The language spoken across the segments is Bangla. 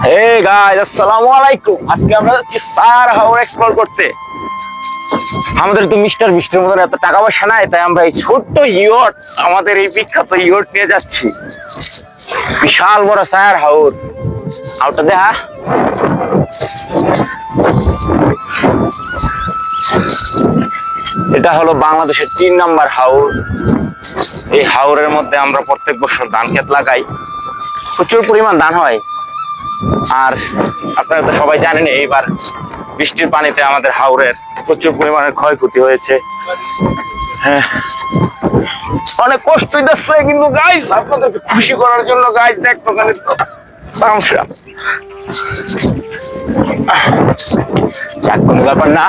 হে গাইস, আসসালামু আলাইকুম। আজকে আমরা যাচ্ছি সার হাওর এক্সপ্লোর করতে। আমাদের তো মিস্টার বিস্টের মতন এত টাকা পয়সা নাই, তাই আমরা এই ছোট্ট ইয়ট, আমাদের এই বিখ্যাত ইয়ট নিয়ে যাচ্ছি। বিশাল বড় সার হাওর। হাওরটা দেখা, এটা হলো বাংলাদেশের 3 নম্বর হাওর। এই হাওরের মধ্যে আমরা প্রত্যেক বছর ধান ক্ষেত লাগাই, প্রচুর পরিমাণ ধান হয়। আর আপনারা তো সবাই জানেন এইবার বৃষ্টির পানিতে আমাদের হাওরের প্রচুর পরিমাণে ক্ষয়ক্ষতি হয়েছে। হ্যাঁ, অনেক কষ্ট হইতেছে, কিন্তু গাইস আপনাদেরকে খুশি করার জন্য গাইস দেখতো তো তামসা। যাক, কোনো ব্যাপার না।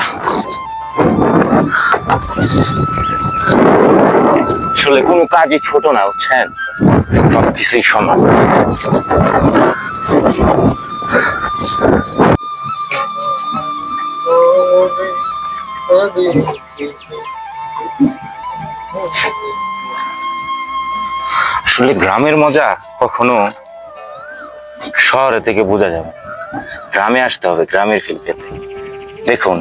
আসলে কোনো কাজই ছোট না, বুঝছেন, সবকিছুই সমান। আসলে গ্রামের মজা কখনো শহরে থেকে বোঝা যাবে, গ্রামে আসতে হবে গ্রামের ফিল পেতে। দেখুন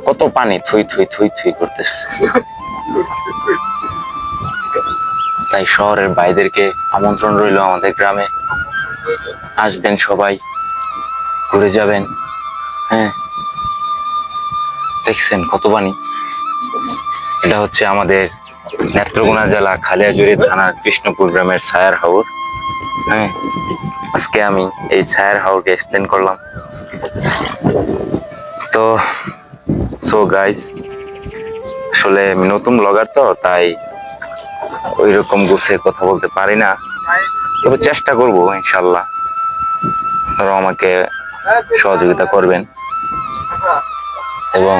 কত পানি থুই থুই থুই থুই করতেছে। তাই শহরের ভাইদেরকে আমন্ত্রণ রইল আমাদের গ্রামে, আসবেন সবাই, ঘুরে যাবেন। হ্যাঁ, দেখছেন কত পানি। এটা হচ্ছে আমাদের নেত্রকোনা জেলা খালিয়াজুড়ি থানার কৃষ্ণপুর গ্রামের ছায়ার হাওর। হ্যাঁ, আজকে আমি এই ছায়ার হাওরকে এক্সপ্লেন করলাম। তো সো গাইস, আসলে আমি নতুন ব্লগার, তো তাই ওই রকম গুছিয়ে কথা বলতে পারি না, তবে চেষ্টা করব ইনশাল্লাহ। আপনারা আমাকে সহযোগিতা করবেন এবং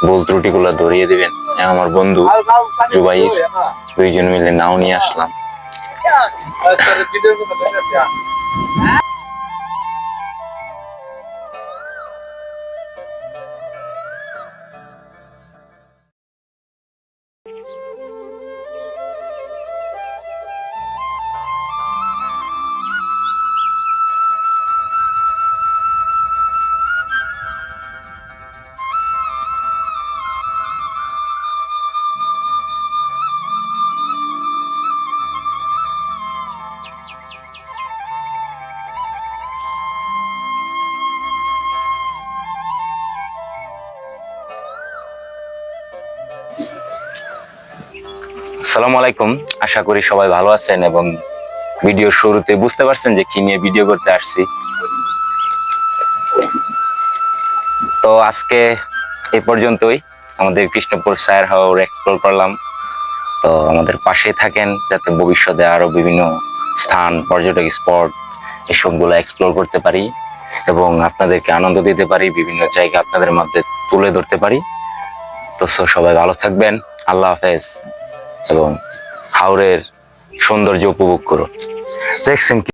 ভুল ত্রুটিগুলো ধরিয়ে দিবেন। আমার বন্ধু জুবাইর, দুইজন মিলে নাও নিয়ে আসলাম। আসসালামু আলাইকুম, আশা করি সবাই ভালো আছেন এবং ভিডিওর শুরুতে বুঝতে পারছেন যে কি নিয়ে ভিডিও করতে আসছি। তো আজকে এই পর্যন্তই, আমাদের কৃষ্ণপুর ছায়ার হাওর এক্সপ্লোর করলাম। তো আমাদের পাশে থাকেন যাতে ভবিষ্যতে আরো বিভিন্ন স্থান, পর্যটক স্পট এসবগুলো এক্সপ্লোর করতে পারি এবং আপনাদেরকে আনন্দ দিতে পারি, বিভিন্ন জায়গা আপনাদের মধ্যে তুলে ধরতে পারি। তো সবাই ভালো থাকবেন, আল্লাহ হাফেজ, এবং হাওরের সৌন্দর্য উপভোগ করুন। দেখছেন